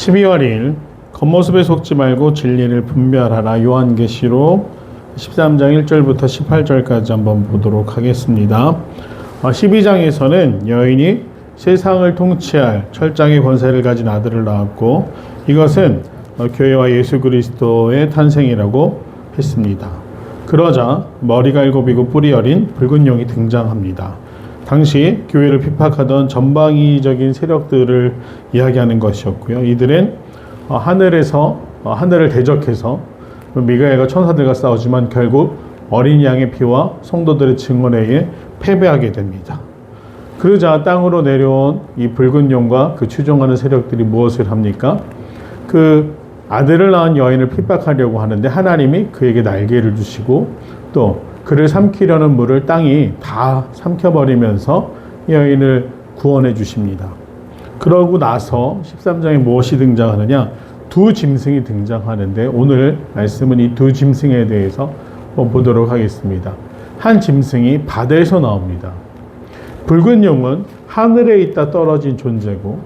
12월 2일 겉모습에 속지 말고 진리를 분별하라. 요한계시록 13장 1절부터 18절까지 한번 보도록 하겠습니다. 12장에서는 여인이 세상을 통치할 철장의 권세를 가진 아들을 낳았고, 이것은 교회와 예수 그리스도의 탄생이라고 했습니다. 그러자 머리가 7이고 뿔이 여린 붉은 용이 등장합니다. 당시 교회를 핍박하던 전방위적인 세력들을 이야기하는 것이었고요. 이들은 하늘을 대적해서 미가엘과 천사들과 싸우지만 결국 어린 양의 피와 성도들의 증언에 의해 패배하게 됩니다. 그러자 땅으로 내려온 이 붉은 용과 그 추종하는 세력들이 무엇을 합니까? 그 아들을 낳은 여인을 핍박하려고 하는데 하나님이 그에게 날개를 주시고 또 그를 삼키려는 물을 땅이 다 삼켜버리면서 여인을 구원해 주십니다. 그러고 나서 13장에 무엇이 등장하느냐? 두 짐승이 등장하는데, 오늘 말씀은 이 두 짐승에 대해서 보도록 하겠습니다. 한 짐승이 바다에서 나옵니다. 붉은 용은 하늘에 있다 떨어진 존재고,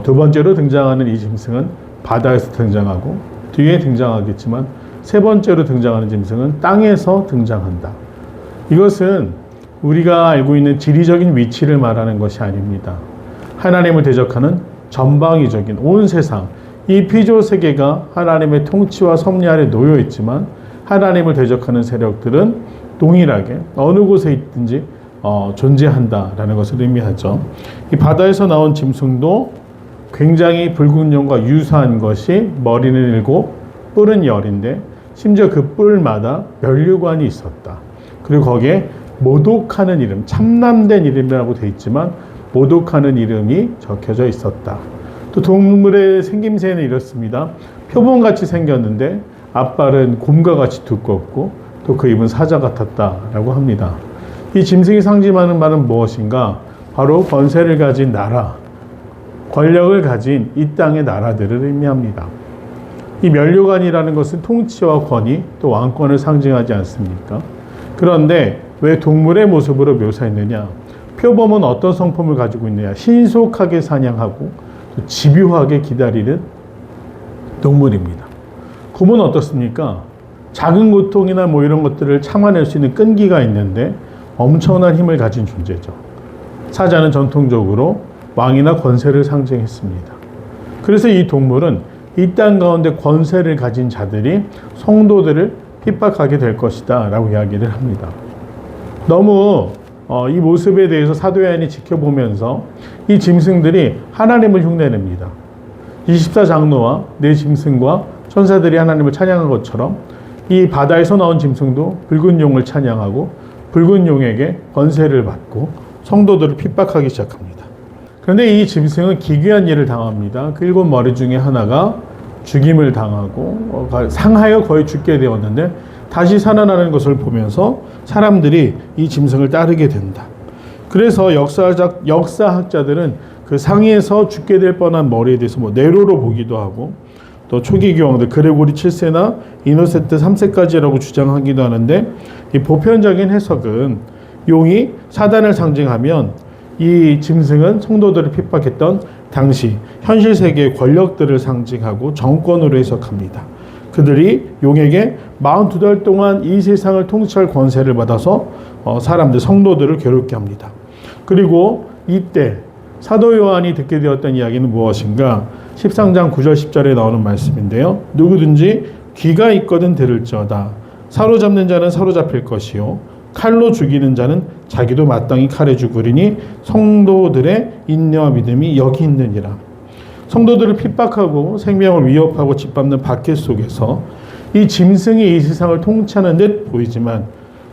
두 번째로 등장하는 이 짐승은 바다에서 등장하고, 뒤에 등장하겠지만 세 번째로 등장하는 짐승은 땅에서 등장한다. 이것은 우리가 알고 있는 지리적인 위치를 말하는 것이 아닙니다. 하나님을 대적하는 전방위적인 온 세상, 이 피조 세계가 하나님의 통치와 섭리 아래 놓여 있지만 하나님을 대적하는 세력들은 동일하게 어느 곳에 있든지 존재한다라는 것을 의미하죠. 이 바다에서 나온 짐승도 굉장히 붉은 용과 유사한 것이 머리는 7, 뿔은 10인데 심지어 그 뿔마다 면류관이 있었다. 그리고 거기에 모독하는 이름, 참남된 이름이라고 되어 있지만 모독하는 이름이 적혀져 있었다. 또 동물의 생김새는 이렇습니다. 표범같이 생겼는데 앞발은 곰과 같이 두껍고 또 그 입은 사자 같았다라고 합니다. 이 짐승이 상징하는 말은 무엇인가? 바로 권세를 가진 나라, 권력을 가진 이 땅의 나라들을 의미합니다. 이 면류관이라는 것은 통치와 권위 또 왕권을 상징하지 않습니까? 그런데 왜 동물의 모습으로 묘사했느냐? 표범은 어떤 성품을 가지고 있느냐? 신속하게 사냥하고 또 집요하게 기다리는 동물입니다. 곰은 어떻습니까? 작은 고통이나 이런 것들을 참아낼 수 있는 끈기가 있는데 엄청난 힘을 가진 존재죠. 사자는 전통적으로 왕이나 권세를 상징했습니다. 그래서 이 동물은 이 땅 가운데 권세를 가진 자들이 성도들을 핍박하게 될 것이다 라고 이야기를 합니다. 너무 이 모습에 대해서 사도 요한이 지켜보면서 이 짐승들이 하나님을 흉내냅니다. 24장로와 네 짐승과 천사들이 하나님을 찬양한 것처럼 이 바다에서 나온 짐승도 붉은 용을 찬양하고 붉은 용에게 권세를 받고 성도들을 핍박하기 시작합니다. 그런데 이 짐승은 기괴한 일을 당합니다. 그 7 머리 중에 하나가 죽임을 당하고 상하여 거의 죽게 되었는데 다시 살아나는 것을 보면서 사람들이 이 짐승을 따르게 된다. 그래서 역사학자들은 그 상에서 죽게 될 뻔한 머리에 대해서 네로로 보기도 하고, 또 초기 교황들 그레고리 7세나 이노센트 3세까지라고 주장하기도 하는데, 이 보편적인 해석은 용이 사단을 상징하면 이 짐승은 성도들을 핍박했던 당시 현실 세계의 권력들을 상징하고 정권으로 해석합니다. 그들이 용에게 42달 동안 이 세상을 통치할 권세를 받아서 사람들, 성도들을 괴롭게 합니다. 그리고 이때 사도 요한이 듣게 되었던 이야기는 무엇인가? 13장 9절 10절에 나오는 말씀인데요. 누구든지 귀가 있거든 들을지어다. 사로잡는 자는 사로잡힐 것이요 칼로 죽이는 자는 자기도 마땅히 칼에 죽으리니 성도들의 인내와 믿음이 여기 있느니라. 성도들을 핍박하고 생명을 위협하고 짓밟는 박해 속에서 이 짐승이 이 세상을 통치하는 듯 보이지만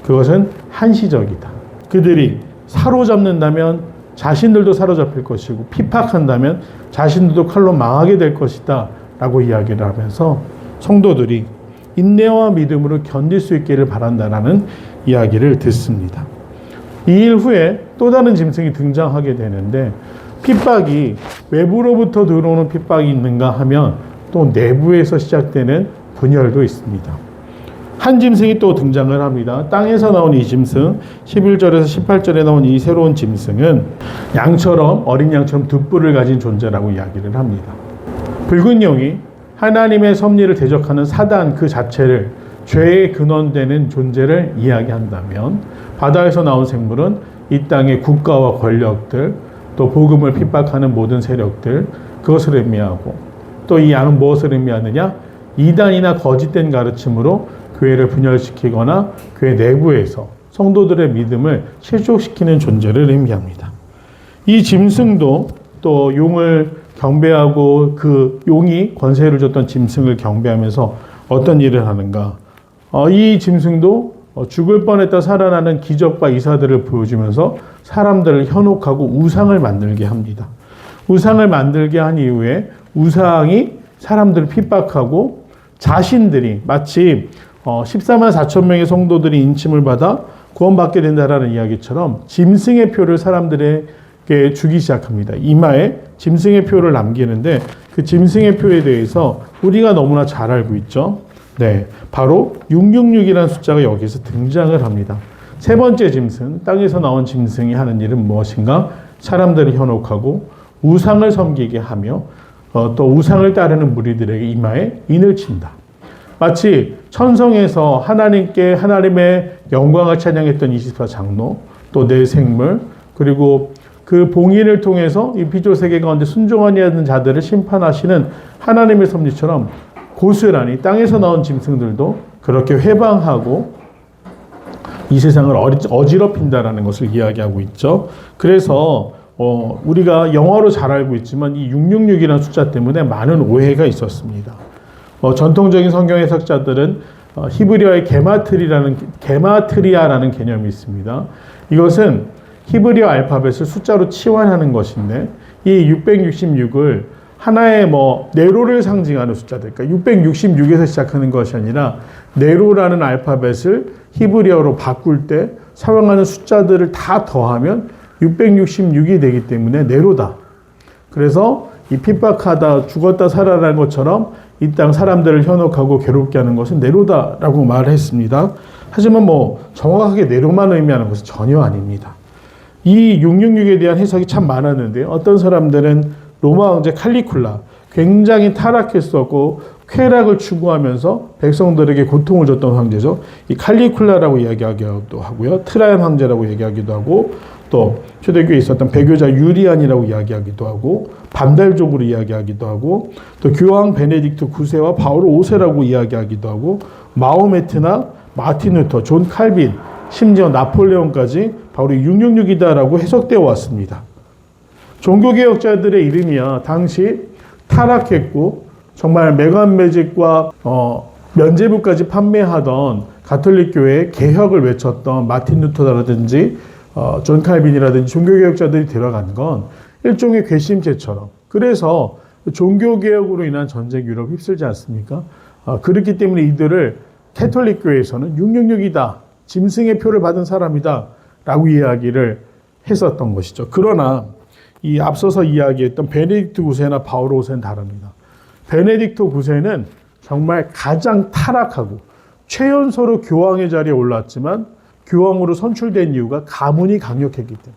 그것은 한시적이다. 그들이 사로잡는다면 자신들도 사로잡힐 것이고 핍박한다면 자신들도 칼로 망하게 될 것이다 라고 이야기를 하면서 성도들이 인내와 믿음으로 견딜 수 있기를 바란다라는 이야기를 듣습니다. 이 일 후에 또 다른 짐승이 등장하게 되는데, 핍박이 외부로부터 들어오는 핍박이 있는가 하면 또 내부에서 시작되는 분열도 있습니다. 한 짐승이 또 등장을 합니다. 땅에서 나온 이 짐승, 11절에서 18절에 나온 이 새로운 짐승은 어린 양처럼 두 뿔을 가진 존재라고 이야기를 합니다. 붉은 용이 하나님의 섭리를 대적하는 사단 그 자체를 죄의 근원되는 존재를 이야기한다면 바다에서 나온 생물은 이 땅의 국가와 권력들 또 복음을 핍박하는 모든 세력들 그것을 의미하고 또 이 양은 무엇을 의미하느냐? 이단이나 거짓된 가르침으로 교회를 분열시키거나 교회 내부에서 성도들의 믿음을 실족시키는 존재를 의미합니다. 이 짐승도 또 용을 경배하고 그 용이 권세를 줬던 짐승을 경배하면서 어떤 일을 하는가? 이 짐승도 죽을 뻔했다 살아나는 기적과 이사들을 보여주면서 사람들을 현혹하고 우상을 만들게 합니다. 우상을 만들게 한 이후에 우상이 사람들을 핍박하고 자신들이 마치 14만 4천 명의 성도들이 인침을 받아 구원받게 된다라는 이야기처럼 짐승의 표를 사람들에게 주기 시작합니다. 이마에 짐승의 표를 남기는데 그 짐승의 표에 대해서 우리가 너무나 잘 알고 있죠. 네, 바로 666이라는 숫자가 여기서 등장을 합니다. 세 번째 짐승, 땅에서 나온 짐승이 하는 일은 무엇인가? 사람들을 현혹하고 우상을 섬기게 하며 또 우상을 따르는 무리들에게 이마에 인을 친다. 마치 천성에서 하나님께 하나님의 영광을 찬양했던 24장로, 또 내 생물, 그리고 그 봉인을 통해서 이 피조 세계 가운데 순종하지 않는 자들을 심판하시는 하나님의 섭리처럼 고스란히 땅에서 나온 짐승들도 그렇게 회방하고 이 세상을 어지럽힌다라는 것을 이야기하고 있죠. 그래서 우리가 영어로 잘 알고 있지만 이 666이라는 숫자 때문에 많은 오해가 있었습니다. 전통적인 성경 해석자들은 히브리어의 게마트리아라는 개념이 있습니다. 이것은 히브리어 알파벳을 숫자로 치환하는 것인데 이 666을 하나의 네로를 상징하는 숫자들, 그러니까 666에서 시작하는 것이 아니라 네로라는 알파벳을 히브리어로 바꿀 때 사용하는 숫자들을 다 더하면 666이 되기 때문에 네로다. 그래서 이 핍박하다, 죽었다 살아나는 것처럼 이 땅 사람들을 현혹하고 괴롭게 하는 것은 네로다라고 말을 했습니다. 하지만 정확하게 네로만 의미하는 것은 전혀 아닙니다. 이 666에 대한 해석이 참 많았는데 어떤 사람들은 로마 황제 칼리쿨라, 굉장히 타락했었고 쾌락을 추구하면서 백성들에게 고통을 줬던 황제죠. 이 칼리쿨라라고 이야기하기도 하고요. 트라이안 황제라고 얘기하기도 하고 또 초대교회에 있었던 배교자 유리안이라고 이야기하기도 하고 반달족으로 이야기하기도 하고 또 교황 베네딕토 9세와 바오로 5세라고 이야기하기도 하고 마호메트나 마틴 루터, 존 칼빈, 심지어 나폴레옹까지 바로 666이다라고 해석되어 왔습니다. 종교개혁자들의 이름이야 당시 타락했고 정말 매관매직과 면죄부까지 판매하던 가톨릭 교회의 개혁을 외쳤던 마틴 루터라든지 존 칼빈이라든지 종교개혁자들이 들어간 건 일종의 괘씸죄처럼, 그래서 종교개혁으로 인한 전쟁 유럽 휩쓸지 않습니까? 그렇기 때문에 이들을 캐톨릭 교회에서는 666이다, 짐승의 표를 받은 사람이다 라고 이야기를 했었던 것이죠. 그러나 이 앞서서 이야기했던 베네딕토 9세나 바오로 5세는 다릅니다. 베네딕토 9세는 정말 가장 타락하고 최연소로 교황의 자리에 올랐지만 교황으로 선출된 이유가 가문이 강력했기 때문에,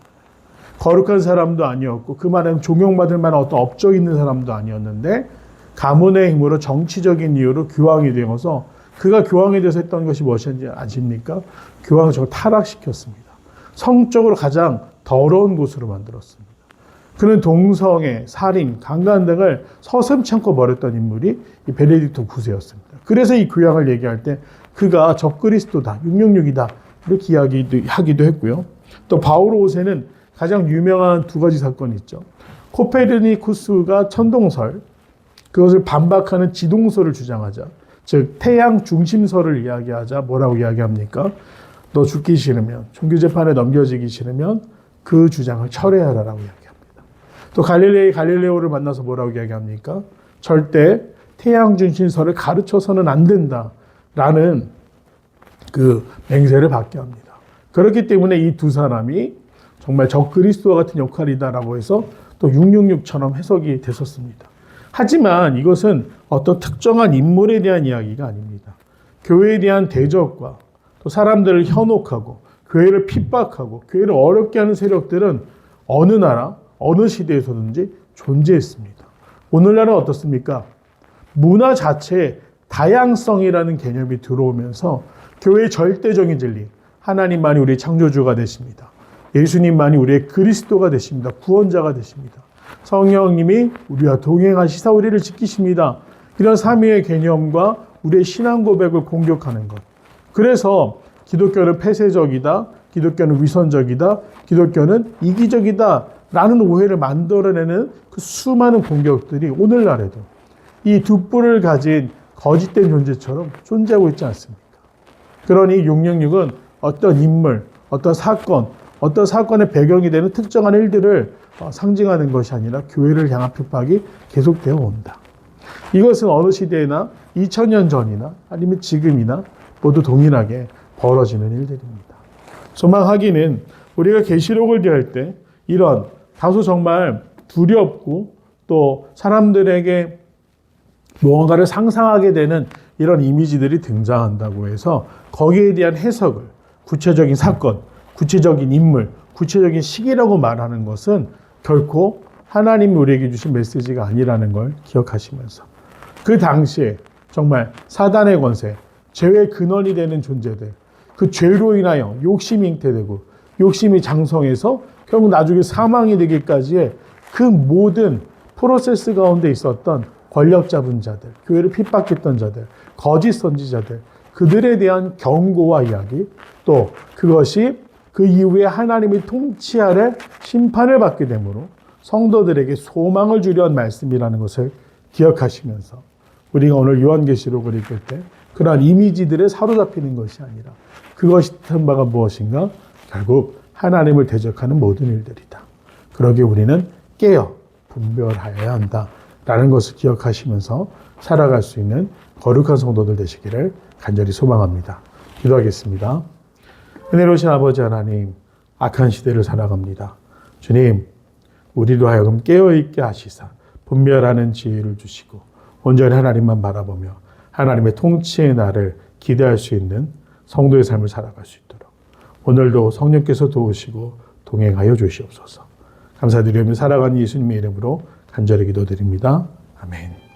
거룩한 사람도 아니었고 그만한 존경받을 만한 어떤 업적 있는 사람도 아니었는데 가문의 힘으로 정치적인 이유로 교황이 되어서 그가 교황에 대해서 했던 것이 무엇인지 아십니까? 교황을 저를 타락시켰습니다. 성적으로 가장 더러운 곳으로 만들었습니다. 그는 동성애, 살인, 강간 등을 서슴지 않고 벌였던 인물이 이 베네딕토 9세였습니다. 그래서 이 교황을 얘기할 때 그가 적그리스도다, 666이다 이렇게 이야기하기도 했고요. 또 바오로 5세는 가장 유명한 두 가지 사건이 있죠. 코페르니쿠스가 천동설, 그것을 반박하는 지동설을 주장하자, 즉 태양 중심설을 이야기하자 뭐라고 이야기합니까? 너 죽기 싫으면, 종교재판에 넘겨지기 싫으면 그 주장을 철회하라라고 이야기합니다. 또 갈릴레오를 만나서 뭐라고 이야기합니까? 절대 태양 중심설을 가르쳐서는 안 된다라는 그 맹세를 받게 합니다. 그렇기 때문에 이 두 사람이 정말 적그리스도와 같은 역할이다라고 해서 또 666처럼 해석이 됐었습니다. 하지만 이것은 어떤 특정한 인물에 대한 이야기가 아닙니다. 교회에 대한 대적과 또 사람들을 현혹하고 교회를 핍박하고 교회를 어렵게 하는 세력들은 어느 나라, 어느 시대에서든지 존재했습니다. 오늘날은 어떻습니까? 문화 자체에 다양성이라는 개념이 들어오면서 교회의 절대적인 진리, 하나님만이 우리의 창조주가 되십니다. 예수님만이 우리의 그리스도가 되십니다. 구원자가 되십니다. 성령님이 우리와 동행하시사 우리를 지키십니다. 이런 삼위의 개념과 우리의 신앙 고백을 공격하는 것. 그래서 기독교는 폐쇄적이다, 기독교는 위선적이다, 기독교는 이기적이다 라는 오해를 만들어내는 그 수많은 공격들이 오늘날에도 이 두 뿔을 가진 거짓된 존재처럼 존재하고 있지 않습니까? 그러니 666은 어떤 인물, 어떤 사건의 배경이 되는 특정한 일들을 상징하는 것이 아니라 교회를 향한 핍박이 계속되어 온다. 이것은 어느 시대나 2000년 전이나 아니면 지금이나 모두 동일하게 벌어지는 일들입니다. 소망하기는 우리가 계시록을 대할 때 이런 다소 정말 두렵고 또 사람들에게 무언가를 상상하게 되는 이런 이미지들이 등장한다고 해서 거기에 대한 해석을 구체적인 사건, 구체적인 인물, 구체적인 시기라고 말하는 것은 결코 하나님이 우리에게 주신 메시지가 아니라는 걸 기억하시면서 그 당시에 정말 사단의 권세, 죄의 근원이 되는 존재들, 그 죄로 인하여 욕심이 잉태되고 욕심이 장성해서 결국 나중에 사망이 되기까지의 그 모든 프로세스 가운데 있었던 권력 잡은 자들, 교회를 핍박했던 자들, 거짓 선지자들, 그들에 대한 경고와 이야기, 또 그것이 그 이후에 하나님의 통치 아래 심판을 받게 되므로 성도들에게 소망을 주려 한 말씀이라는 것을 기억하시면서 우리가 오늘 요한계시록을 읽을 때 그러한 이미지들에 사로잡히는 것이 아니라 그것이 뜻한 바가 무엇인가? 결국 하나님을 대적하는 모든 일들이다. 그러기에 우리는 깨어 분별하여야 한다라는 것을 기억하시면서 살아갈 수 있는 거룩한 성도들 되시기를 간절히 소망합니다. 기도하겠습니다. 은혜로우신 아버지 하나님, 악한 시대를 살아갑니다. 주님, 우리로 하여금 깨어있게 하시사 분별하는 지혜를 주시고 온전히 하나님만 바라보며 하나님의 통치의 날을 기대할 수 있는 성도의 삶을 살아갈 수 있도록 오늘도 성령께서 도우시고 동행하여 주시옵소서. 감사드리며 살아가는 예수님의 이름으로 간절히 기도드립니다. 아멘.